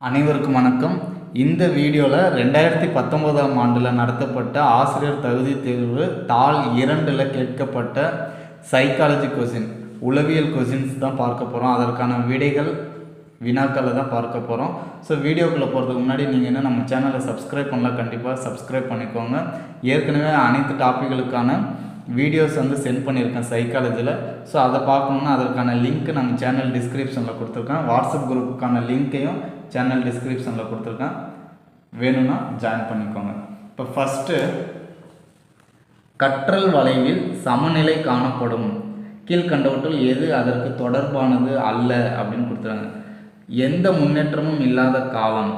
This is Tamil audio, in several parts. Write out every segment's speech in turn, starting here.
அனைவருக்கும் வணக்கம். இந்த வீடியோவில் 2019ஆம் ஆண்டில் நடத்தப்பட்ட ஆசிரியர் தகுதி தேர்வு தாள் 2ல் கேட்கப்பட்ட சைக்காலஜி கொஸ்டின், உளவியல் கொஸ்டின்ஸ் தான் பார்க்க போகிறோம். அதற்கான வினாக்களை தான் பார்க்க போகிறோம். ஸோ வீடியோக்குள்ளே போகிறதுக்கு முன்னாடி நீங்கள் என்ன நம்ம சேனலை சப்ஸ்கிரைப் பண்ணலாம், கண்டிப்பாக சப்ஸ்கிரைப் பண்ணிக்கோங்க. ஏற்கனவே அனைத்து டாப்பிகளுக்கான வீடியோஸ் சென்ட் பண்ணியிருக்கேன் சைக்காலஜியில். ஸோ அதை பார்க்கணுன்னா அதற்கான லிங்க் நம்ம சேனல் டிஸ்கிரிப்ஷனில் கொடுத்துருக்கேன். வாட்ஸ்அப் குரூப்புக்கான லிங்க்கையும் சேனல் டிஸ்கிரிப்ஷனில் கொடுத்துருக்கேன், வேணும்னா ஜாயின் பண்ணிக்கோங்க. இப்போ ஃபஸ்ட்டு, கற்றல் வளைவில் சமநிலை காணப்படும் கீழ்கண்டவற்றுள் எது அதற்கு தொடர்பானது அல்ல அப்படின்னு கொடுத்துருக்காங்க. எந்த முன்னேற்றமும் இல்லாத காலம்,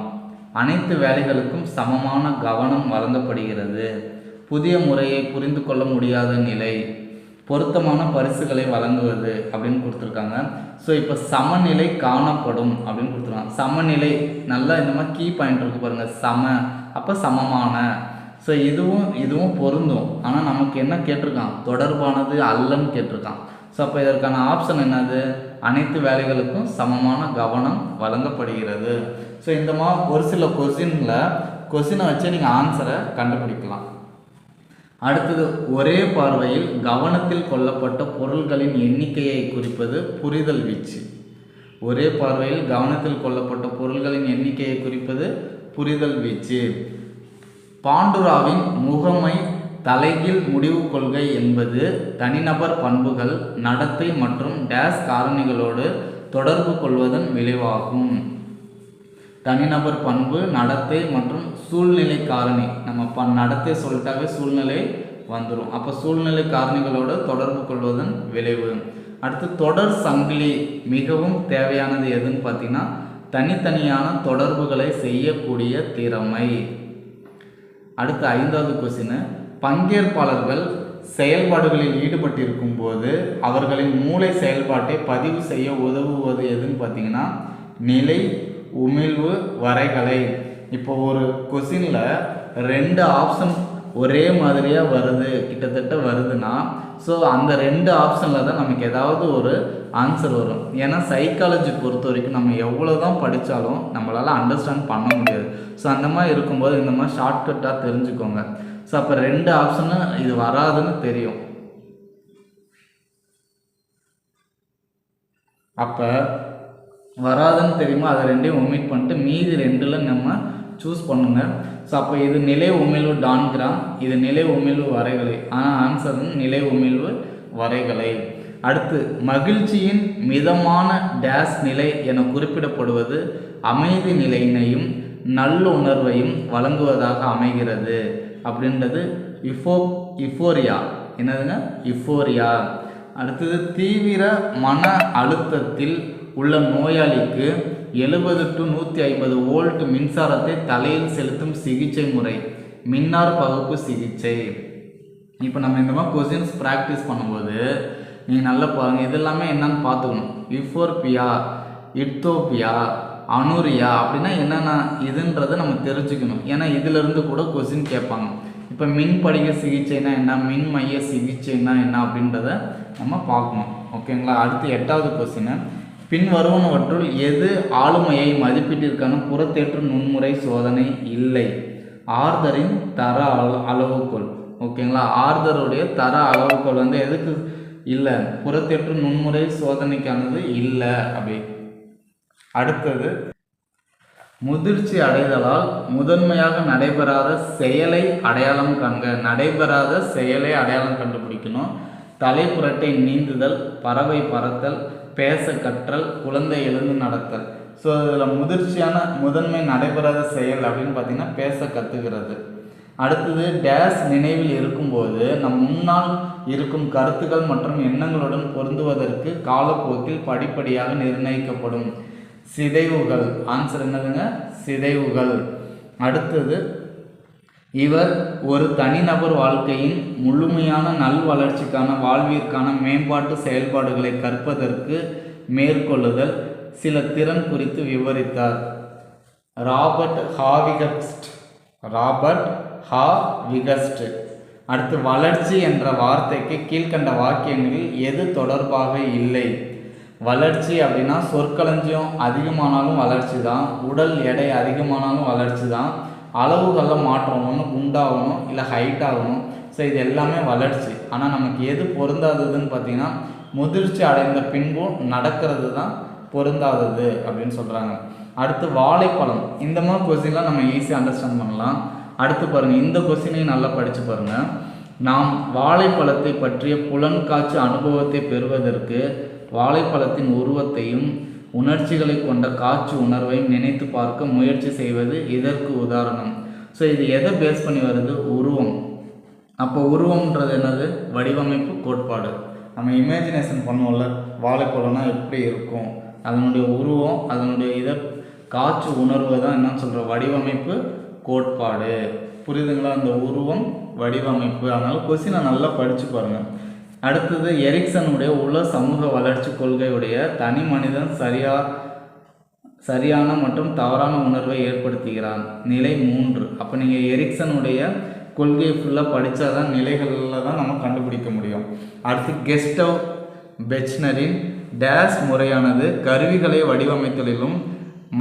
அனைத்து வேலைகளுக்கும் சமமான கவனம் வழங்கப்படுகிறது, புதிய முறையை புரிந்து கொள்ள முடியாத நிலை, பொருத்தமான பரிசுகளை வழங்குவது அப்படின்னு கொடுத்துருக்காங்க. ஸோ இப்போ சமநிலை காணப்படும் அப்படின்னு கொடுத்துருக்காங்க. சமநிலை நல்லா இந்த மாதிரி கீ பாயிண்ட் இருக்கு பாருங்கள், அப்போ சமமான. ஸோ இதுவும் பொருந்தும். ஆனால் நமக்கு என்ன கேட்டிருக்கான், தொடர்பானது அல்லன்னு கேட்டிருக்கான். ஸோ அப்போ இதற்கான ஆப்ஷன் என்னது, அனைத்து வேலைகளுக்கும் சமமான கவனம் வழங்கப்படுகிறது. ஸோ இந்த மாதிரி ஒரு சில கொஸ்டினை வச்சு நீங்கள் ஆன்சரை கண்டுபிடிக்கலாம். அடுத்தது, ஒரே பார்வையில் கவனத்தில் கொள்ளப்பட்ட பொருள்களின் எண்ணிக்கையை குறிப்பது புரிதல் வீச்சு. ஒரே பார்வையில் கவனத்தில் கொள்ளப்பட்ட பொருள்களின் எண்ணிக்கையை குறிப்பது புரிதல் வீச்சு. பாண்டுராவின் முகமை தலைகீழ் முடிவு கொள்கை என்பது தனிநபர் பண்புகள், நடத்தை மற்றும் டேஸ் காரணிகளோடு தொடர்பு கொள்வதன் விளைவாகும். தனிநபர் பண்பு, நடத்தை மற்றும் சூழ்நிலை காரணி. நம்ம நடத்தை சொல்லிட்டாவே சூழ்நிலை வந்துடும். அப்போ சூழ்நிலை காரணிகளோடு தொடர்பு கொள்வதன் விளைவு. அடுத்து, தொடர் சங்கிலி மிகவும் தேவையானது எதுன்னு பார்த்தீங்கன்னா தனித்தனியான தொடர்புகளை செய்யக்கூடிய திறமை. அடுத்து 5வது கொஸ்டின், பங்கேற்பாளர்கள் செயல்பாடுகளில் ஈடுபட்டிருக்கும் போது அவர்களின் மூளை செயல்பாட்டை பதிவு செய்ய உதவுவது எதுன்னு பார்த்தீங்கன்னா நிலை உமிழ்வு வரைகலை. இப்போ ஒரு கொஸ்டினில் 2 ஆப்ஷன் ஒரே மாதிரியாக வருது, கிட்டத்தட்ட வருதுன்னா ஸோ அந்த 2 ஆப்ஷனில் தான் நமக்கு ஏதாவது ஒரு ஆன்சர் வரும். ஏன்னா சைக்காலஜி பொறுத்த வரைக்கும் நம்ம எவ்வளோ தான் படித்தாலும் நம்மளால் அண்டர்ஸ்டாண்ட் பண்ண முடியாது. ஸோ அந்த மாதிரி இருக்கும்போது இந்த மாதிரி ஷார்ட்கட்டாக தெரிஞ்சுக்கோங்க. ஸோ அப்போ 2 ஆப்ஷனு இது வராதுன்னு தெரியும். அப்போ வராதுன்னு தெரியுமா, அதை 2ஐயும் ஒமிட் பண்ணிட்டு மீதி 2ல் நம்ம சூஸ் பண்ணுங்க. ஸோ அப்போ இது நிலை உமிழ்வு டான்கிராம், இது நிலை உமிழ்வு வரைகலை. ஆனால் ஆன்சர் நிலை உமிழ்வு வரைகலை. அடுத்து, மகிழ்ச்சியின் மிதமான டேஸ் நிலை என குறிப்பிடப்படுவது அமைதி நிலையினையும் நல்லுணர்வையும் வழங்குவதாக அமைகிறது அப்படின்றது இஃபோரியா. என்னதுங்க, இஃபோரியா. அடுத்தது, தீவிர மன அழுத்தத்தில் உள்ள நோயாளிக்கு 70 to 150 வோல்ட் மின்சாரத்தை தலையில் செலுத்தும் சிகிச்சை முறை மின்னார் பகுப்பு சிகிச்சை. இப்போ நம்ம இந்த மாதிரி கொஸ்டின்ஸ் ப்ராக்டிஸ் பண்ணும்போது நீங்கள் நல்லா பாருங்கள், இதெல்லாமே என்னன்னு பார்த்துக்கணும். இஃபோர்பியா, இட்தோப்பியா, அனுரியா அப்படின்னா என்னென்ன இதுன்றதை நம்ம தெரிஞ்சுக்கணும். ஏன்னா இதிலிருந்து கூட கொஸ்டின் கேட்பாங்க. இப்போ மின் படிக சிகிச்சைனா என்ன, மின் மைய சிகிச்சைனா என்ன அப்படின்றத நம்ம பார்க்கணும். ஓகேங்களா. அடுத்து 8வது கொஸ்டின், பின் வருவனவற்றுள் எது ஆளுமையை மதிப்பீட்டிற்கான புறத்தேற்று நுண்முறை சோதனை இல்லை. ஆர்தரின் தர அளவுகோல். ஓகேங்களா. ஆர்தருடைய தர அளவுகோல் எதுக்கு இல்லை, புறத்தேற்று நுண்முறை சோதனைக்கானது இல்லை அப்படி. அடுத்தது, முதிர்ச்சி அடைதலால் முதன்மையாக நடைபெறாத செயலை அடையாளம் காண்க. நடைபெறாத செயலை அடையாளம் கண்டுபிடிக்கணும். தலைப்புரட்டை நீந்துதல், பறவை பறத்தல், பேச கற்றல், குழந்தை எழுந்து நடத்தல். ஸோ இதில் முதிர்ச்சியான முதன்மை நடைபெறாத செயல் அப்படின்னு பார்த்தீங்கன்னா பேச கற்றுக்கிறது. அடுத்தது, டேஸ் நினைவில் இருக்கும்போது நம் முன்னால் இருக்கும் கருத்துக்கள் மற்றும் எண்ணங்களுடன் பொருந்துவதற்கு காலப்போக்கில் படிப்படியாக நிர்ணயிக்கப்படும் சிதைவுகள். ஆன்சர் என்னதுங்க, சிதைவுகள். அடுத்தது, இவர் ஒரு தனிநபர் வாழ்க்கையின் முழுமையான நல்வளர்ச்சிக்கான வாழ்விற்கான மேம்பாட்டு செயல்பாடுகளை கற்பதற்கு மேற்கொள்ளுதல் சில திறன் குறித்து விவரித்தார். ராபர்ட் ஹாவிகஸ்ட். அடுத்து, வளர்ச்சி என்ற வார்த்தைக்கு கீழ்கண்ட வாக்கியங்களில் எது தொடர்பாக இல்லை. வளர்ச்சி அப்படின்னா சொற்களஞ்சியம் அதிகமானாலும் வளர்ச்சி தான், உடல் எடை அதிகமானாலும் வளர்ச்சி தான், அளவுகளில் மாற்றம், ஒன்று குண்டாகணும் இல்லை ஹைட் ஆகணும். ஸோ இது எல்லாமே வளர்ச்சி. ஆனால் நமக்கு எது பொருந்தாததுன்னு பார்த்தீங்கன்னா முதிர்ச்சி அடைந்த பின்பும் நடக்கிறது தான் பொருந்தாதது அப்படின்னு சொல்கிறாங்க. அடுத்து வாழைப்பழம். இந்த மாதிரி கொஸ்டின்லாம் நம்ம ஈஸியாக அண்டர்ஸ்டாண்ட் பண்ணலாம். அடுத்து பாருங்கள், இந்த கொஸ்டினையும் நல்லா படித்து பாருங்கள். நாம் வாழைப்பழத்தை பற்றிய புலன்காட்சி அனுபவத்தை பெறுவதற்கு வாழைப்பழத்தின் உருவத்தையும் உணர்ச்சிகளை கொண்ட காட்சி உணர்வையும் நினைத்து பார்க்க முயற்சி செய்வது இதற்கு உதாரணம். ஸோ இது எதை பேஸ் பண்ணி வருது? உருவம். அப்போ உருவம்ன்றது என்னது? வடிவமைப்பு கோட்பாடு. நம்ம இமேஜினேஷன் பண்ணுவோம்ல, வாழைப்பழம்னா எப்படி இருக்கும், அதனுடைய உருவம், அதனுடைய இதை காட்சி உணர்வு தான் என்னன்னு சொல்கிற வடிவமைப்பு கோட்பாடு. புரியுதுங்களா? அந்த உருவம் வடிவமைப்பு. அதனால் கொஸ்டினை நல்லா படித்து பாருங்கள். அடுத்தது, எரிக்சனுடைய உலக சமூக வளர்ச்சி கொள்கையுடைய தனி மனிதன் சரியான மற்றும் தவறான உணர்வை ஏற்படுத்துகிறான். நிலை 3. அப்போ நீங்கள் எரிக்சனுடைய கொள்கையை ஃபுல்லாக படித்தா தான் நிலைகளில் தான் நம்ம கண்டுபிடிக்க முடியும். அடுத்து, கெஸ்டவ் பெச்னரின் டேஸ் முறையானது கருவிகளை வடிவமைத்தலிலும்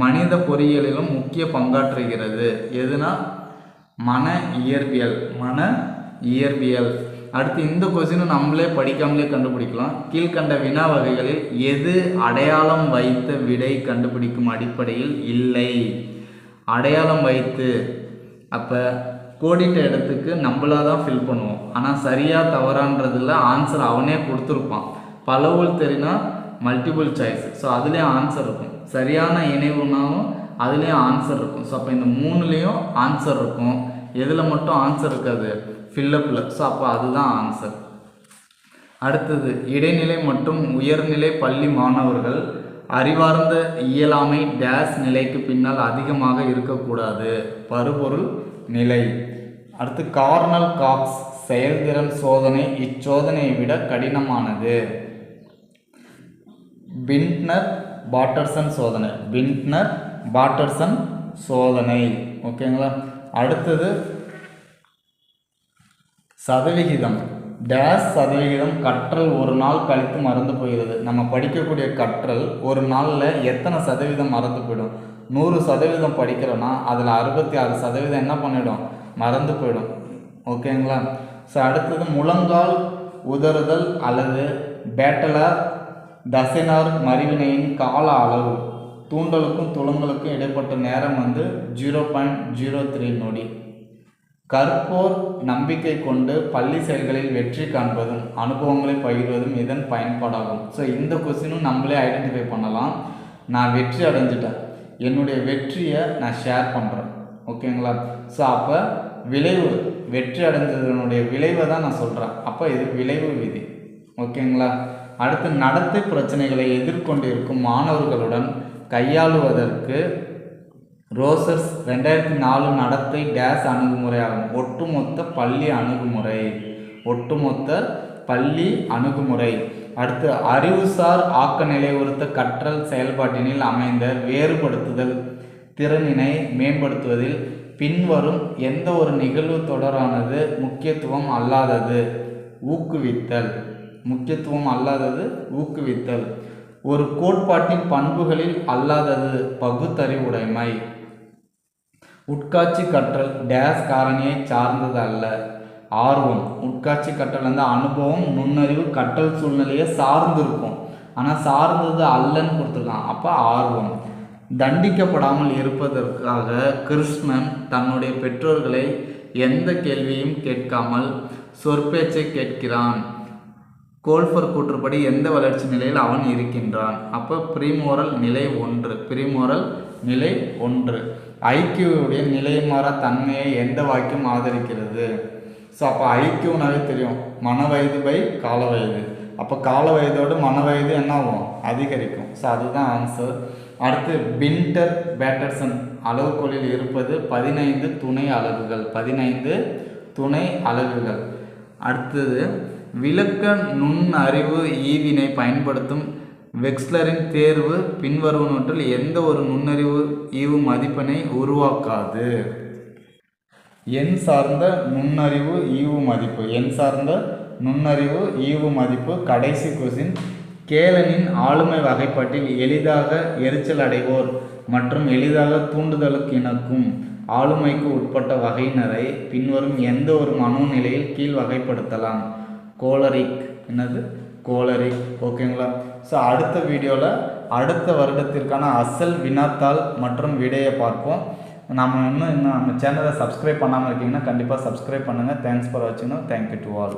மனித பொறியியலிலும் முக்கிய பங்காற்றுகிறது. எதுனா மன இயற்பியல். அடுத்து, இந்த கொஸ்டினை நம்மளே படிக்காமலே கண்டுபிடிக்கலாம். கீழ்கண்ட வினா வகைகளில் எது அடையாளம் வைத்த விடை கண்டுபிடிக்கும் அடிப்படையில் இல்லை? அடையாளம் வைத்து, அப்போ கோடிட்ட இடத்துக்கு நம்மளாக தான் ஃபில் பண்ணுவோம். ஆனால் சரியாக தவறான்றதில் ஆன்சர் அவனே கொடுத்துருப்பான். பலவுள் தெரினா மல்டிபிள் சாய்ஸ். ஸோ அதுலேயும் ஆன்சர் இருக்கும். சரியான இணைவுனாலும் அதுலேயும் ஆன்சர் இருக்கும். ஸோ அப்போ இந்த 3லேயும் ஆன்சர் இருக்கும். எதில் மட்டும் ஆன்சர் இருக்காது? ஃபில்லப்பில். ஸோ அப்போ அதுதான் ஆன்சர். அடுத்தது, இடைநிலை மற்றும் உயர்நிலை பள்ளி மாணவர்கள் அறிவார்ந்த இயலாமை டேஸ் நிலைக்கு பின்னால் அதிகமாக இருக்கக்கூடாது. பருப்பொருள் நிலை. அடுத்து, கார்னல் காக்ஸ் செயல்திறன் சோதனை இச்சோதனையை விட கடினமானது. பின்ட்னர் பாட்டர்சன் சோதனை. ஓகேங்களா? அடுத்தது, சதவிகிதம். டேஸ் சதவிகிதம் கற்றல் ஒரு நாள் கழித்து மறந்து போகிறது. நம்ம படிக்கக்கூடிய கற்றல் ஒரு நாளில் எத்தனை சதவீதம் மறந்து போயிடும்? 100% படிக்கிறோன்னா அதில் 66% என்ன பண்ணிடும்? மறந்து போயிடும். ஓகேங்களா? ஸோ அடுத்தது, முழங்கால் உதறுதல் அல்லது பேட்டலர் தசைனார் மறிவினையின் கால அளவு. தூண்டலுக்கும் துளங்களுக்கும் இடைப்பட்ட நேரம் 0.03 நொடி. கற்போர் நம்பிக்கை கொண்டு பள்ளி செயல்களில் வெற்றி காண்பதும் அனுபவங்களை பகிர்வதும் இதன் பயன்பாடாகும். ஸோ இந்த கொஸ்டினும் நம்மளே ஐடென்டிஃபை பண்ணலாம். நான் வெற்றி அடைஞ்சிட்டேன், என்னுடைய வெற்றியை நான் ஷேர் பண்ணுறேன். ஓகேங்களா? ஸோ அப்போ விளைவு, வெற்றி அடைஞ்சதனுடைய விளைவை தான் நான் சொல்கிறேன். அப்போ இது விளைவு விதி. ஓகேங்களா? அடுத்து, நடத்தை பிரச்சனைகளை எதிர்கொண்டிருக்கும் மாணவர்களுடன் கையாளுவதற்கு ரோசர்ஸ் 2004 நடத்தை டேஸ் அணுகுமுறையாகும். ஒட்டுமொத்த பள்ளி அணுகுமுறை. அடுத்து, அறிவுசார் ஆக்க நிலையுறுத்த கற்றல் செயல்பாட்டினில் அமைந்த வேறுபடுத்துதல் திறனினை மேம்படுத்துவதில் பின்வரும் எந்த ஒரு நிகழ்வு தொடரானது முக்கியத்துவம் அல்லாதது? ஊக்குவித்தல். ஒரு கோட்பாட்டின் பண்புகளில் அல்லாதது பகுத்தறிவுடைமை. உட்காட்சி கற்றல் டேஸ் காரணியை சார்ந்தது அல்ல. ஆர்வம். உட்காட்சி கற்றல் வந்து அனுபவம், நுண்ணறிவு, கற்றல் சூழ்நிலையை சார்ந்து இருக்கும். ஆனால் சார்ந்தது அல்லன்னு கொடுத்துருக்கான். அப்போ ஆர்வம். தண்டிக்கப்படாமல் இருப்பதற்காக கிருஷ்ணன் தன்னுடைய பெற்றோர்களை எந்த கேள்வியும் கேட்காமல் சொற்பேச்சை கேட்கிறான். கோல்ஃபர் கூற்றுப்படி எந்த வளர்ச்சி நிலையில் அவன் இருக்கின்றான்? அப்போ ப்ரீமோரல் நிலை 1. ஐக்கியூடைய நிலைமாற தன்மையை எந்த வாக்கியம் ஆதரிக்கிறது? ஸோ அப்போ ஐக்கியூனாவே தெரியும், மனவயது பை காலவயது. அப்போ காலவயதோடு மனவயது என்ன ஆகும்? அதிகரிக்கும். ஸோ அதுதான் ஆன்சர். அடுத்து, பின்டர் பேட்டர்சன் அளவுகோலில் இருப்பது 15 துணை அலகுகள். அடுத்தது, விளக்க நுண்ணறிவு ஈவினை பயன்படுத்தும் வெக்ஸ்லரின் தேர்வு பின்வருவனவற்றில் எந்த ஒரு நுண்ணறிவு ஈவு மதிப்பினை உருவாக்காது? எண் சார்ந்த நுண்ணறிவு ஈவு மதிப்பு. கடைசி கொஸ்டின் கேலனின் ஆளுமை வகைப்பாட்டில் எளிதாக எரிச்சல் அடைவோர் மற்றும் எளிதாக தூண்டுதலுக்கு இணக்கும் ஆளுமைக்கு உட்பட்ட வகையினரை பின்வரும் எந்த ஒரு மனோநிலையில் கீழ் வகைப்படுத்தலாம்? கோலரிக். என்னது? கோலரிக். ஓகேங்களா? ஸோ அடுத்த வீடியோவில் அடுத்த வருடத்திற்கான அசல் வினாத்தாள் மற்றும் விடையை பார்ப்போம். இன்னும் நம்ம சேனலை சப்ஸ்கிரைப் பண்ணாமல் இருக்கீங்கன்னா கண்டிப்பாக சப்ஸ்கிரைப் பண்ணுங்கள். தேங்க்ஸ் ஃபார் வாட்சிங். Thank you to all.